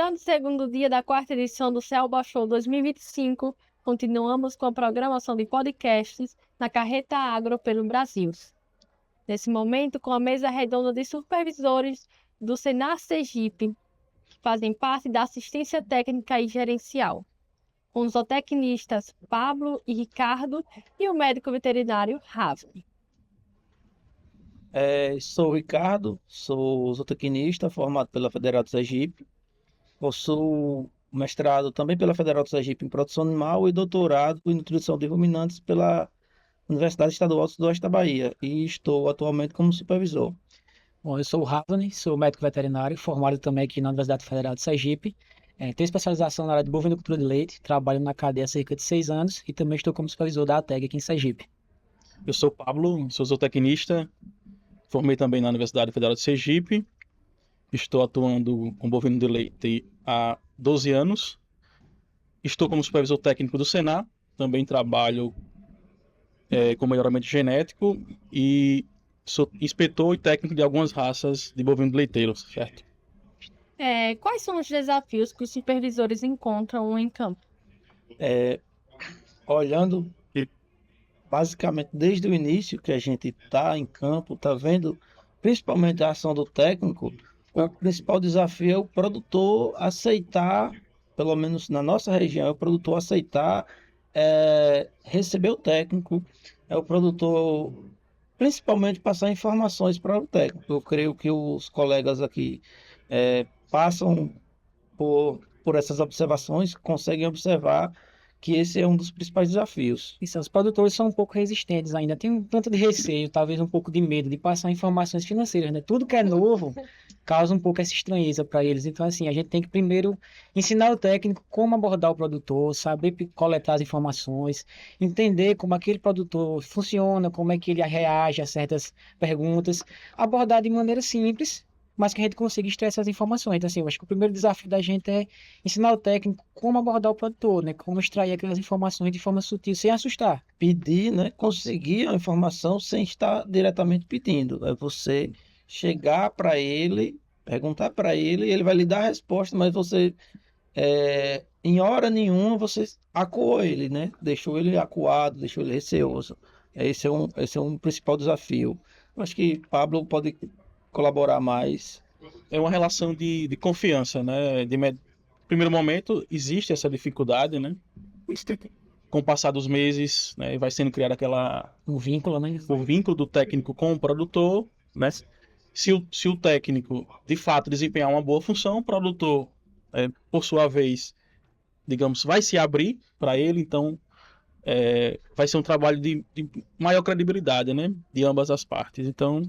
Iniciando o segundo dia da quarta edição do Celba Show 2025, continuamos com a programação de podcasts na Carreta Agro pelo Brasil. Nesse momento, com a mesa redonda de supervisores do Senar Sergipe, que fazem parte da assistência técnica e gerencial, com os zootecnistas Pablo e Ricardo e o médico veterinário Ravi. Sou o Ricardo, sou zootecnista formado pela Federal do Sergipe. Possuo mestrado também pela Federal do Sergipe em produção animal e doutorado em nutrição de ruminantes pela Universidade Estadual do Sudoeste da Bahia e estou atualmente como supervisor. Bom, eu sou o Ravani, sou médico veterinário, formado também aqui na Universidade Federal de Sergipe. Tenho especialização na área de bovinocultura de leite, trabalho na cadeia há cerca de 6 anos e também estou como supervisor da ATEG aqui em Sergipe. Eu sou o Pablo, sou zootecnista, formei também na Universidade Federal de Sergipe. Estou atuando com bovino de leite há 12 anos. Estou como supervisor técnico do Senar. Também trabalho com melhoramento genético e sou inspetor e técnico de algumas raças de bovino leiteiro, certo? Quais são os desafios que os supervisores encontram em campo? Olhando basicamente desde o início que a gente está em campo, está vendo principalmente a ação do técnico. O principal desafio é o produtor aceitar, pelo menos na nossa região, é o produtor aceitar receber o técnico, é o produtor principalmente passar informações para o técnico. Eu creio que os colegas aqui passam por essas observações, conseguem observar que esse é um dos principais desafios. Isso, os produtores são um pouco resistentes ainda, tem um tanto de receio, talvez um pouco de medo de passar informações financeiras, né? Tudo que é novo causa um pouco essa estranheza para eles. Então, assim, a gente tem que primeiro ensinar o técnico como abordar o produtor, saber coletar as informações, entender como aquele produtor funciona, como é que ele reage a certas perguntas, abordar de maneira simples, mas que a gente consiga extrair essas informações. Então, assim, eu acho que o primeiro desafio da gente é ensinar o técnico como abordar o produtor, né? Como extrair aquelas informações de forma sutil, sem assustar. Pedir, né? Conseguir a informação sem estar diretamente pedindo. É você chegar para ele, perguntar para ele, e ele vai lhe dar a resposta, mas você, em hora nenhuma, você acuou ele, né? Deixou ele acuado, deixou ele receoso. Esse é um principal desafio. Eu acho que Pablo pode colaborar mais. É uma relação de confiança, né? Primeiro momento existe essa dificuldade, né? Com o passar dos meses, né, vai sendo criado um vínculo, né? O vínculo do técnico com o produtor, né? Se o técnico de fato desempenhar uma boa função, o produtor, por sua vez, digamos, vai se abrir para ele, então vai ser um trabalho de maior credibilidade, né? De ambas as partes. Então,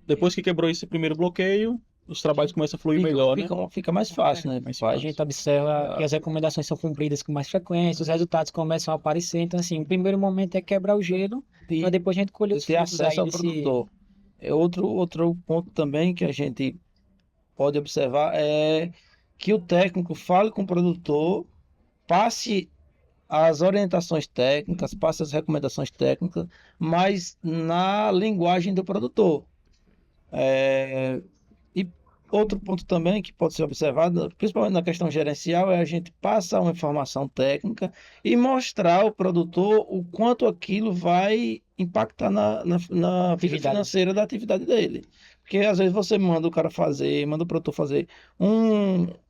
depois que quebrou esse primeiro bloqueio, os trabalhos começam a fluir melhor, né? Fica mais fácil, né? A gente observa que as recomendações são cumpridas com mais frequência, os resultados começam a aparecer. Então, assim, o primeiro momento é quebrar o gelo, para depois a gente colher os ter acesso ao produtor. Outro ponto também que a gente pode observar é que o técnico fale com o produtor, passe as orientações técnicas, passe as recomendações técnicas, mas na linguagem do produtor. E outro ponto também que pode ser observado, principalmente na questão gerencial, é a gente passar uma informação técnica e mostrar ao produtor o quanto aquilo vai impactar na vida financeira da atividade dele. Porque às vezes você manda o cara fazer, manda o produtor fazer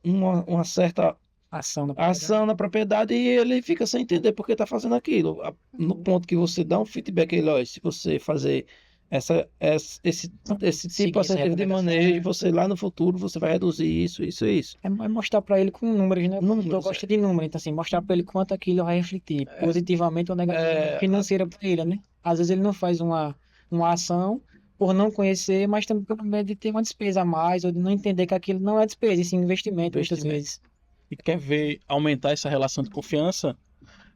uma certa ação na propriedade e ele fica sem entender por que está fazendo aquilo. No ponto que você dá um feedback a ele, olha, se você fazer esse tipo assertivo de manejo, você lá no futuro você vai reduzir isso. É mostrar para ele com números, né? Eu gosto de números, então assim, mostrar para ele quanto aquilo vai refletir positivamente ou negativamente financeira para ele, né? Às vezes ele não faz uma ação por não conhecer, mas também pelo medo de ter uma despesa a mais ou de não entender que aquilo não é despesa, e sim investimento muitas vezes. E quer ver aumentar essa relação de confiança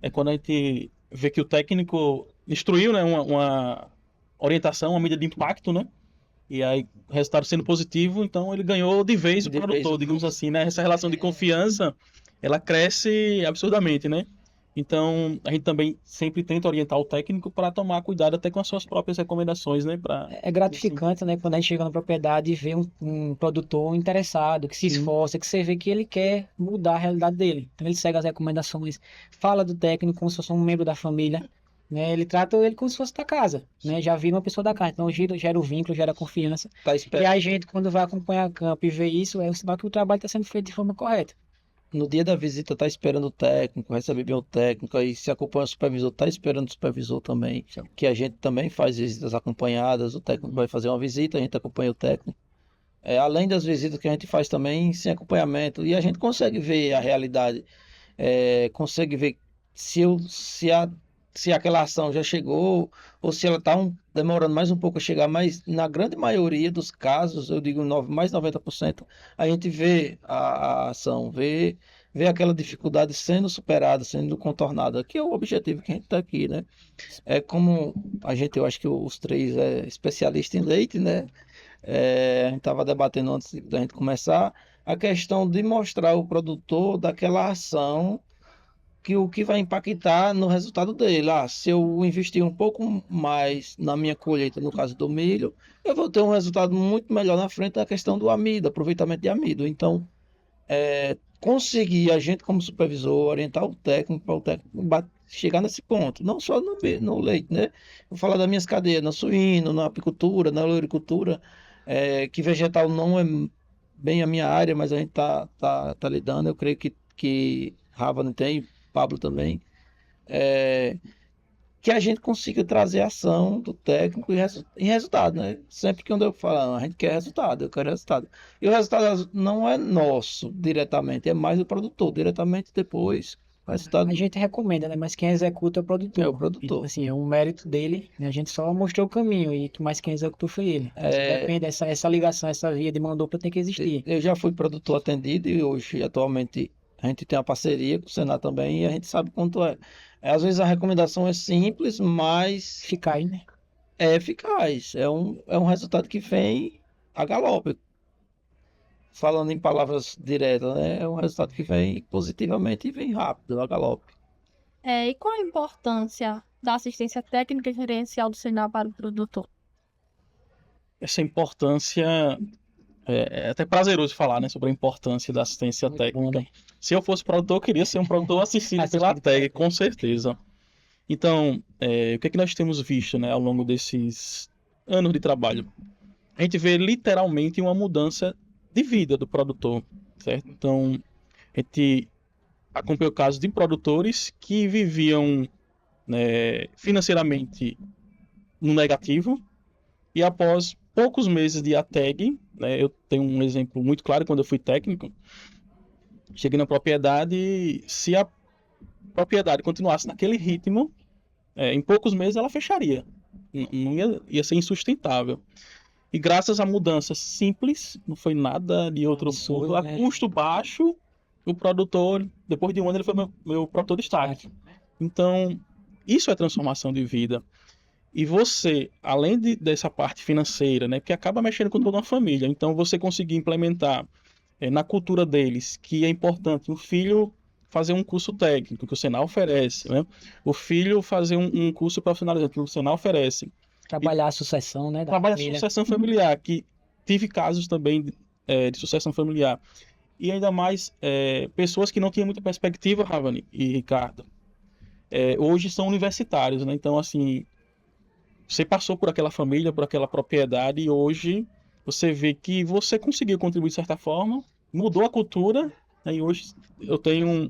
é quando a gente vê que o técnico instruiu, né, uma orientação, uma medida de impacto, né? E aí, o resultado sendo positivo, então ele ganhou de vez o produtor, digamos assim, né? Essa relação de confiança, ela cresce absurdamente, né? Então, a gente também sempre tenta orientar o técnico para tomar cuidado até com as suas próprias recomendações, né? É gratificante, né, quando a gente chega na propriedade e vê um produtor interessado, que se Sim. esforça, que você vê que ele quer mudar a realidade dele. Então ele segue as recomendações, fala do técnico como se fosse um membro da família, né? Ele trata ele como se fosse da casa, né? Já vira uma pessoa da casa. Então gera o vínculo, gera a confiança. Tá E esperando. a gente, quando vai acompanhar campo e vê isso, é um sinal que o trabalho está sendo feito de forma correta. No dia da visita tá esperando o técnico, recebe bem o técnico, aí se acompanha o supervisor, tá esperando o supervisor também, que a gente também faz visitas acompanhadas, o técnico vai fazer uma visita, a gente acompanha o técnico. Além das visitas que a gente faz também sem acompanhamento, e a gente consegue ver a realidade, consegue ver se, eu, se aquela ação já chegou, ou se ela está demorando mais um pouco a chegar, mas na grande maioria dos casos, eu digo mais 90%, a gente vê a ação, vê aquela dificuldade sendo superada, sendo contornada, que é o objetivo que a gente está aqui, né? É como eu acho que os três é especialista em leite, né? A gente estava debatendo antes da gente começar a questão de mostrar o produtor daquela ação que o que vai impactar no resultado dele. Se eu investir um pouco mais na minha colheita, no caso do milho, eu vou ter um resultado muito melhor na frente da questão do amido, aproveitamento de amido. Então, conseguir a gente como supervisor orientar o técnico para o técnico chegar nesse ponto, não só no leite, né? Vou falar das minhas cadeias, no suíno, na apicultura, na olericultura, que vegetal não é bem a minha área, mas a gente tá lidando. Eu creio que Rafa não tem, Pablo também, que a gente consiga trazer ação do técnico em resultado, né? Sempre que eu falo, a gente quer resultado, eu quero resultado. E o resultado não é nosso diretamente, é mais do produtor, diretamente depois. O resultado A gente recomenda, né? Mas quem executa é o produtor. é o produtor. Então, assim, é um mérito dele, né? A gente só mostrou o caminho, mas quem executou foi ele. Então, depende, essa ligação, essa via de mão dupla tem que existir. Eu já fui produtor atendido e hoje, atualmente, a gente tem uma parceria com o Senado também e a gente sabe quanto é. Às vezes a recomendação é simples, mas Eficaz, né? é eficaz. É um resultado que vem a galope. Falando em palavras diretas, né? É um resultado que vem positivamente e vem rápido, a galope. E qual a importância da assistência técnica e gerencial do Senar para o produtor? Essa importância é até prazeroso falar, né, sobre a importância da assistência técnica. Se eu fosse produtor, eu queria ser um produtor assistido pela TEG, com certeza. Então, o que é que nós temos visto, né, ao longo desses anos de trabalho? A gente vê literalmente uma mudança de vida do produtor, certo? Então, a gente acompanhou casos de produtores que viviam, né, financeiramente no negativo e após poucos meses de ATEG, né, eu tenho um exemplo muito claro quando eu fui técnico, cheguei na propriedade, se a propriedade continuasse naquele ritmo, em poucos meses ela fecharia, não ia ser insustentável. E graças a mudanças simples, não foi nada de outro mundo, a custo baixo, o produtor, depois de um ano, ele foi meu produtor de destaque. Então, isso é transformação de vida. E você, além dessa parte financeira, né, porque acaba mexendo com toda uma família, então você conseguir implementar na cultura deles que é importante o filho fazer um curso técnico que o Senar oferece, né? O filho fazer um curso profissionalizante que o Senar oferece. Trabalhar a sucessão, né? Trabalhar a sucessão familiar, que tive casos também de sucessão familiar. E ainda mais pessoas que não tinham muita perspectiva, Ravani e Ricardo, hoje são universitários, né? Então, assim, você passou por aquela família, por aquela propriedade e hoje você vê que você conseguiu contribuir de certa forma, mudou a cultura, né? E hoje eu tenho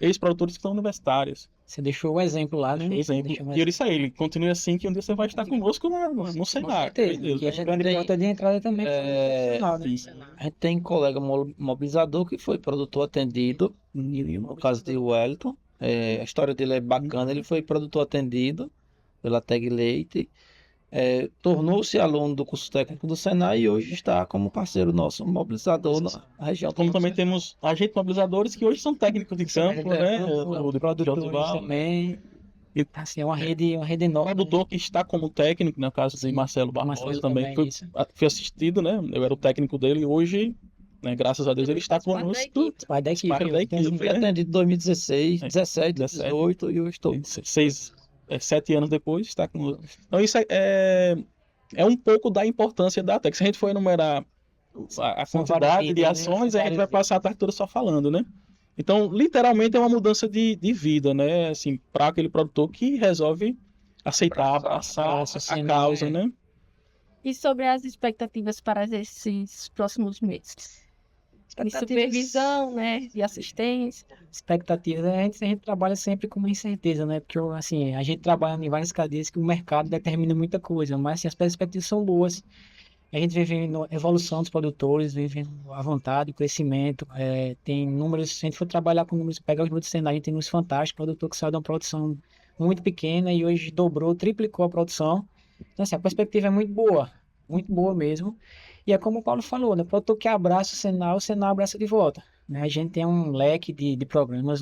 ex-produtores que são universitários. Você deixou o exemplo lá, né? Exemplo. E eu disse a ele, continue assim que um dia você vai estar conosco no Senar. E a grande porta de entrada também É, né? A gente tem colega mobilizador que foi produtor atendido, no caso de Wellington. A história dele é bacana, ele foi produtor atendido pela TEG Leite, tornou-se aluno do curso técnico do Senai e hoje está como parceiro nosso, mobilizador na região. Como também temos agentes mobilizadores que hoje são técnicos de campo, né? O de Produtores também. E assim, é uma rede enorme. O produtor que está como técnico, no caso de Marcelo Barbosa também, foi assistido, né? Eu era o técnico dele e hoje né? Graças a Deus ele está Faz parte da conosco. equipe. Vai da equipe. Parte da Então, equipe. Fui atendido em 2016, 17, 17. 18 e eu estou. 7 anos depois está conosco. Então isso é um pouco da importância da TEC. Se a gente for enumerar a São quantidade vários de itens, né? ações, São a gente vai vários passar a tarde toda só falando, né? Então, literalmente é uma mudança de vida, né? Assim, para aquele produtor que resolve aceitar, abraçar a causa, né? E sobre as expectativas para esses próximos meses? De supervisão, né? De assistência. expectativas, a gente trabalha sempre com uma incerteza, né? Porque, assim, a gente trabalha em várias cadeias que o mercado determina muita coisa, mas, assim, as perspectivas são boas. A gente vem vendo a evolução dos produtores, vem vendo a vontade, o crescimento, tem números, se a gente for trabalhar com números, pegar os números do Senai, a gente tem números fantásticos, produtor que saiu de uma produção muito pequena e hoje dobrou, triplicou a produção. Então, assim, a perspectiva é muito boa mesmo. E é como o Paulo falou, né? O produtor que abraça o Senai abraça de volta, né? A gente tem um leque de programas,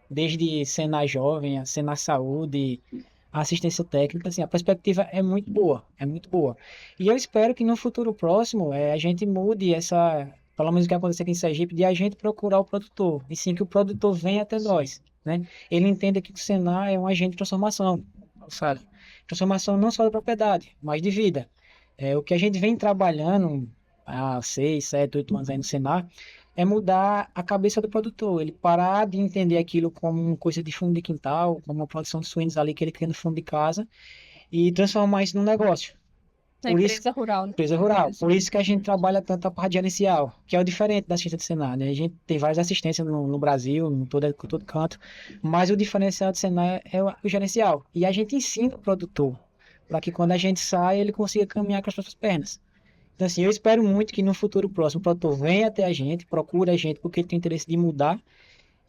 desde Senai Jovem, a Senai Saúde, a assistência técnica, assim, a perspectiva é muito boa, é muito boa. E eu espero que no futuro próximo a gente mude pelo menos o que aconteceu aqui em Sergipe, de a gente procurar o produtor, e sim que o produtor venha até nós, né? Ele entenda que o Senai é um agente de transformação, sabe? Transformação não só da propriedade, mas de vida. O que a gente vem trabalhando há 6, 7, 8 anos aí no Senai, é mudar a cabeça do produtor, ele parar de entender aquilo como uma coisa de fundo de quintal, como uma produção de suínos ali que ele cria no fundo de casa e transformar isso num negócio. Na Por isso, empresa rural, né? empresa rural. Por isso que a gente trabalha tanto a parte gerencial, que é o diferente da assistência do Senai, né? A gente tem várias assistências no Brasil, em todo canto, mas o diferencial do Senai é o gerencial. E a gente ensina o produtor, para que quando a gente sai, ele consiga caminhar com as suas pernas. Então, assim, eu espero muito que no futuro próximo o produtor venha até a gente, procure a gente, porque ele tem interesse de mudar.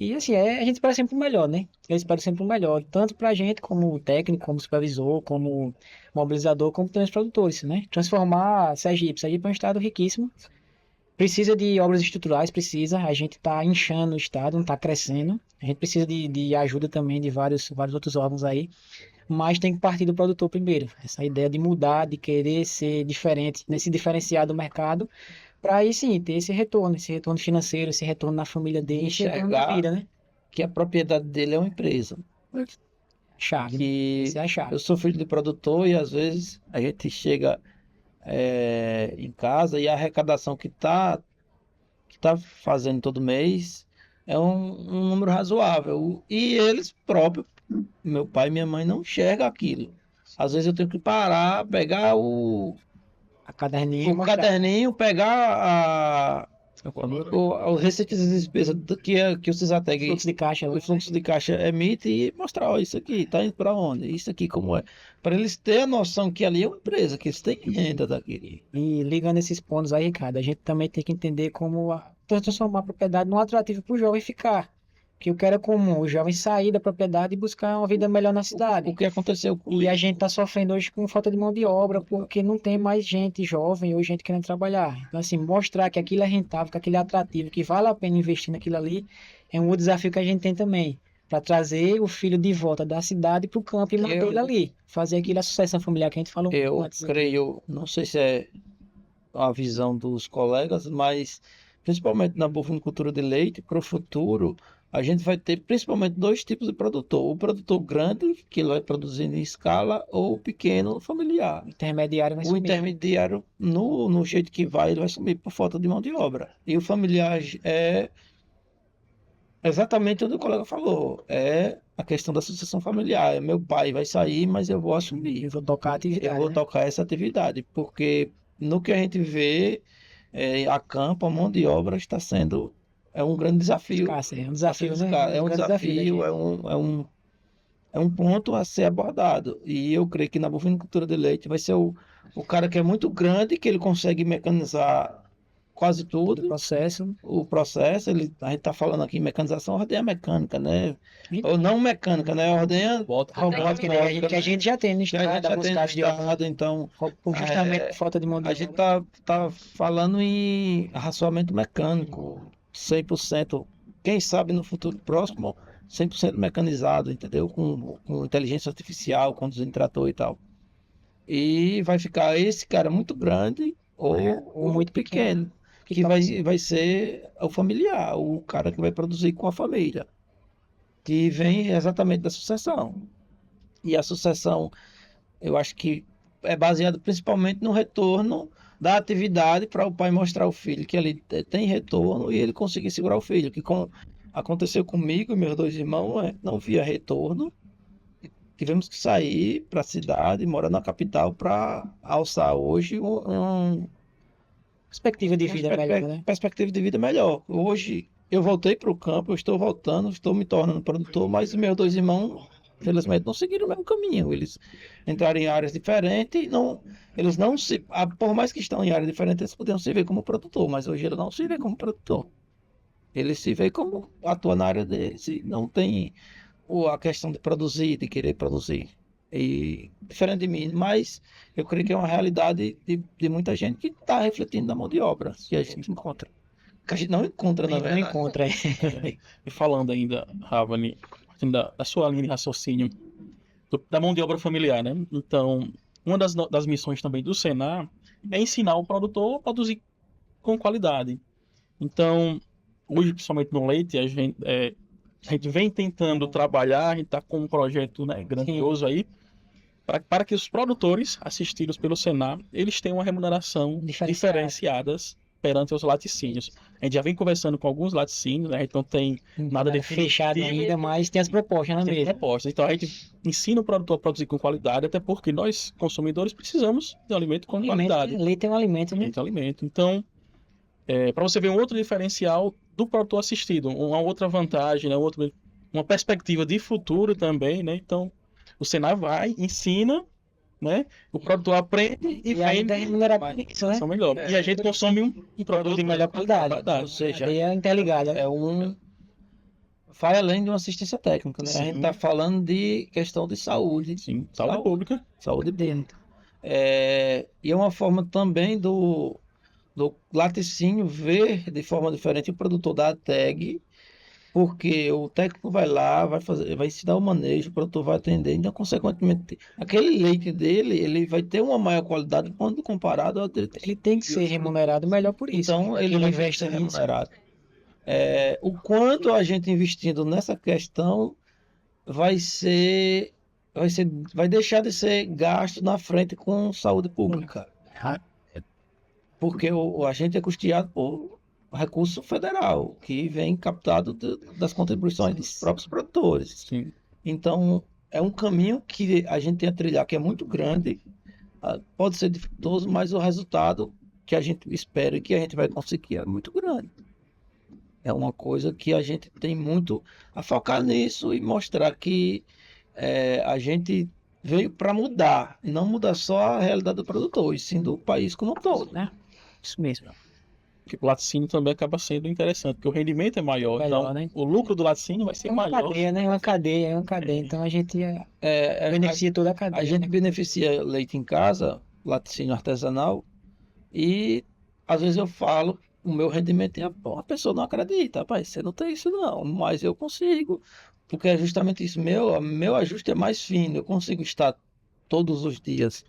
E, assim, a gente espera sempre o melhor, né? Eu espero sempre o melhor, tanto para a gente, como técnico, como supervisor, como mobilizador, como também os produtores, né? Transformar Sergipe. Sergipe é um estado riquíssimo, precisa de obras estruturais, precisa. A gente está inchando o estado, não está crescendo. A gente precisa de ajuda também de vários outros órgãos aí. Mas tem que partir do produtor primeiro. Essa ideia de mudar, de querer ser diferente, né, se diferenciar do mercado, para aí sim ter esse retorno financeiro, esse retorno na família dele, esse retorno na vida, né? Que a propriedade dele é uma empresa. Chave. Que Essa é a chave. eu sou filho de produtor e às vezes a gente chega em casa e a arrecadação que tá fazendo todo mês é um número razoável. E eles próprios, meu pai e minha mãe, não enxergam aquilo. Às vezes eu tenho que parar, pegar A caderninha. o caderninho, pegar os receitas de despesa que o Cisatec, Fluxo de caixa. o fluxo de caixa emite e mostrar, ó, isso aqui tá indo para onde, isso aqui como é. Para eles terem a noção que ali é uma empresa, que eles têm renda daquele. E ligando esses pontos aí, Ricardo, a gente também tem que entender como transformar a propriedade num atrativo para o jovem ficar. Que o que era comum, o jovem sair da propriedade e buscar uma vida melhor na cidade. O que aconteceu com E a gente está sofrendo hoje com falta de mão de obra, porque não tem mais gente jovem ou gente querendo trabalhar. Então, assim, mostrar que aquilo é rentável, que aquilo é atrativo, que vale a pena investir naquilo ali, é um outro desafio que a gente tem também. Para trazer o filho de volta da cidade para o campo e manter ele ali. Fazer aquilo a sucessão familiar que a gente falou eu antes. creio, não sei se é a visão dos colegas, mas principalmente na bovinocultura de leite, para o futuro, a gente vai ter principalmente dois tipos de produtor. O produtor grande, que ele vai produzindo em escala, ou o pequeno familiar. O intermediário vai O subir. intermediário, no jeito que vai, ele vai sumir por falta de mão de obra. E o familiar é exatamente o que o colega falou. É a questão da sucessão familiar. Meu pai vai sair, mas eu vou assumir. Eu vou tocar a atividade. Eu vou né? tocar essa atividade, porque no que a gente vê, a campo, a mão de obra está sendo um grande desafio. Escassa, é um desafio, né? É um grande desafio, da gente. é um ponto a ser abordado. E eu creio que na bovinocultura de leite vai ser o cara que é muito grande, que ele consegue mecanizar quase O tudo. processo. O processo, a gente está falando aqui em mecanização, ordenha mecânica, né? E- Ou não mecânica, né? Ordenha Robótica, né? Que a gente já tem no que a gente estado, já tem alguns no casos de obra, estado, então justamente por falta de mão de a obra. gente tá falando em arraçoamento mecânico, 100%, quem sabe no futuro próximo, 100% mecanizado, entendeu? Com inteligência artificial, conduzindo trator e tal. E vai ficar esse cara muito grande ou Ou muito pequeno. que vai ser o familiar, o cara que vai produzir com a família, que vem exatamente da sucessão. E a sucessão, eu acho que é baseada principalmente no retorno da atividade para o pai mostrar ao filho que ele tem retorno e ele conseguir segurar o filho, que aconteceu comigo e meus dois irmãos, não via retorno. Tivemos que sair para a cidade, morar na capital para alçar hoje Perspectiva de vida melhor, né? perspectiva de vida melhor. Hoje eu voltei para o campo, eu estou voltando, estou me tornando produtor, mas os meus dois irmãos, infelizmente, não seguiram o mesmo caminho. Eles entraram em áreas diferentes e eles não se. Por mais que estão em áreas diferentes, eles podiam se ver como produtor, mas hoje eles não se vê como produtor. Eles se vê como atua na área deles e não tem a questão de produzir, de querer produzir. E diferente de mim, mas eu creio que é uma realidade de muita gente que está refletindo na mão de obra que a gente encontra. Que a gente não encontra, na Não verdade. encontra. E falando ainda, Ravani, da sua linha de raciocínio, da mão de obra familiar, né? Então, uma das missões também do Senar é ensinar o produtor a produzir com qualidade. Então, hoje, principalmente no leite, a gente vem tentando trabalhar, a gente está com um projeto, né, grandioso aí, para que os produtores assistidos pelo Senar, eles tenham uma remuneração diferenciadas perante os laticínios. A gente já vem conversando com alguns laticínios, né? A gente não tem nada fechado ainda, mas tem as propostas na mesa. Então a gente ensina o produtor a produzir com qualidade, até porque nós, consumidores, precisamos de alimento com qualidade. Leite é um alimento, né? Leite é um alimento. Então, para você ver um outro diferencial do produtor assistido, uma outra vantagem, né? Uma perspectiva de futuro também, né? Então, o Senar vai, ensina, né? O produtor aprende e ainda é remunerado por isso, né? Melhor. E a gente consome um produto de melhor qualidade. Ou seja, é interligada. Vai além de uma assistência técnica, né? Sim. A gente está falando de questão de saúde. Sim, saúde pública. Saúde pública. E é uma forma também do laticínio ver de forma diferente o produtor da tag, porque o técnico vai lá, vai ensinar o manejo, o produtor vai atender, então, consequentemente, aquele leite dele, ele vai ter uma maior qualidade quando comparado ao dele. Ele tem que ser remunerado melhor por isso. Então, ele vai investe ser remunerado. O quanto a gente investindo nessa questão vai deixar de ser gasto na frente com saúde pública. Porque a gente é custeado por recurso federal, que vem captado das contribuições dos próprios produtores. Sim. Então, é um caminho que a gente tem a trilhar, que é muito grande, pode ser dificultoso, mas o resultado que a gente espera e que a gente vai conseguir é muito grande. É uma coisa que a gente tem muito a focar nisso e mostrar que a gente veio para mudar, e não mudar só a realidade do produtor, e sim do país como um todo, né? Isso mesmo. Porque o laticínio também acaba sendo interessante, porque o rendimento é maior, então né? o lucro do laticínio vai ser maior. Cadeia, né? É uma cadeia. Então a gente beneficia toda a cadeia. A gente beneficia leite em casa, laticínio artesanal, e às vezes eu falo, o meu rendimento a pessoa não acredita, rapaz, você não tem isso não, mas eu consigo, porque é justamente isso, meu ajuste é mais fino, eu consigo estar todos os dias,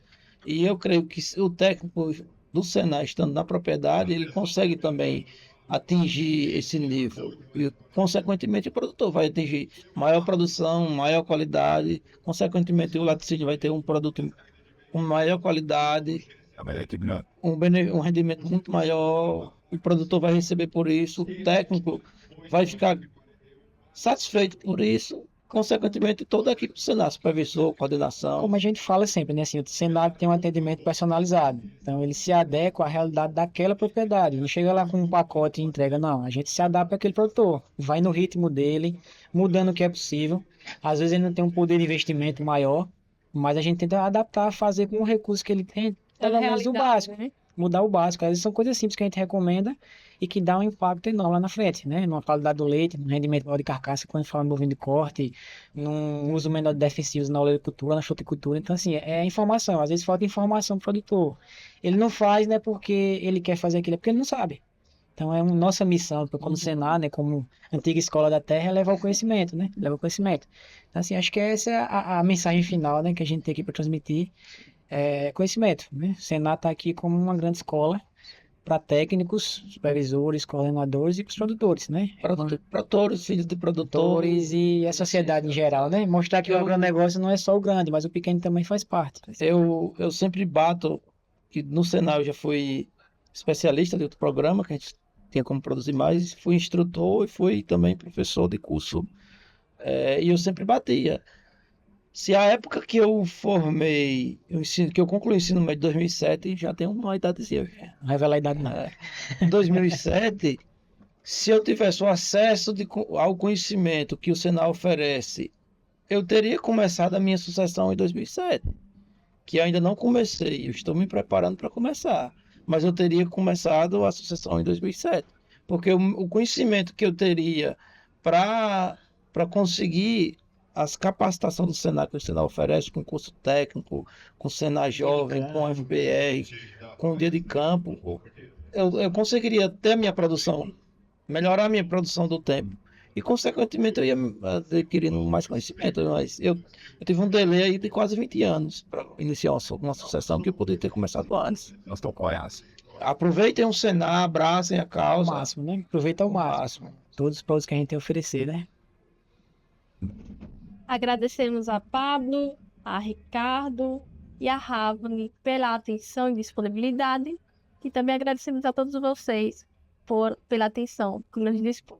e eu creio que o técnico do Senar estando na propriedade, ele consegue também atingir esse nível, e consequentemente o produtor vai atingir maior produção, maior qualidade, consequentemente o laticínio vai ter um produto com maior qualidade, um rendimento muito maior, o produtor vai receber por isso, o técnico vai ficar satisfeito por isso, consequentemente toda a equipe do Senar, supervisor, coordenação. Como a gente fala sempre, né? Assim, o Senar tem um atendimento personalizado, então ele se adequa à realidade daquela propriedade, não chega lá com um pacote e entrega, não, a gente se adapta àquele produtor, vai no ritmo dele, mudando o que é possível, às vezes ele não tem um poder de investimento maior, mas a gente tenta adaptar, fazer com o recurso que ele tem, pelo menos o básico, né? Mudar o básico. Às vezes são coisas simples que a gente recomenda e que dá um impacto enorme lá na frente, né? Numa qualidade do leite, no rendimento maior de carcaça, quando a gente fala em bovino de corte, num uso menor de defensivos na oleocultura, na fruticultura. Então, assim, é informação. Às vezes falta informação pro produtor. Ele não faz, né, porque ele quer fazer aquilo, é porque ele não sabe. Então, é nossa missão, como Senar, né, como antiga escola da terra, é levar o conhecimento, né? Levar o conhecimento. Então, assim, acho que essa é a mensagem final, né, que a gente tem aqui para transmitir. Conhecimento, né? O Senar está aqui como uma grande escola para técnicos, supervisores, coordenadores e para os produtores, né? Produtores, filhos de produtores. Produtores e a sociedade em geral, né? Mostrar que o agronegócio não é só o grande, mas o pequeno também faz parte. Eu sempre bato que no Senai eu já fui especialista de outro programa que a gente tinha como produzir mais, fui instrutor e fui também professor de curso. E eu sempre batia. Se a época que eu formei, que eu concluí o ensino médio em 2007, já tem uma idadezinha. Não revela a idade, não. Em 2007, se eu tivesse o acesso ao conhecimento que o Senai oferece, eu teria começado a minha sucessão em 2007, que ainda não comecei. Eu estou me preparando para começar, mas eu teria começado a sucessão em 2007, porque o conhecimento que eu teria para conseguir as capacitações do Senai que o Senai oferece, com curso técnico, com Senai Jovem, com FBR, com dia de campo, eu conseguiria ter a minha produção, melhorar a minha produção do tempo. E, consequentemente, eu ia adquirindo mais conhecimento. Mas eu tive um delay aí de quase 20 anos para iniciar uma sucessão que eu poderia ter começado antes. Nós estamos corretos. Aproveitem o Senai, abracem a Ao causa. máximo, né? Aproveita ao máximo. Todos os produtos que a gente tem a oferecer, né? Agradecemos a Pablo, a Ricardo e a Ravani pela atenção e disponibilidade. E também agradecemos a todos vocês pela atenção que nos dispõem.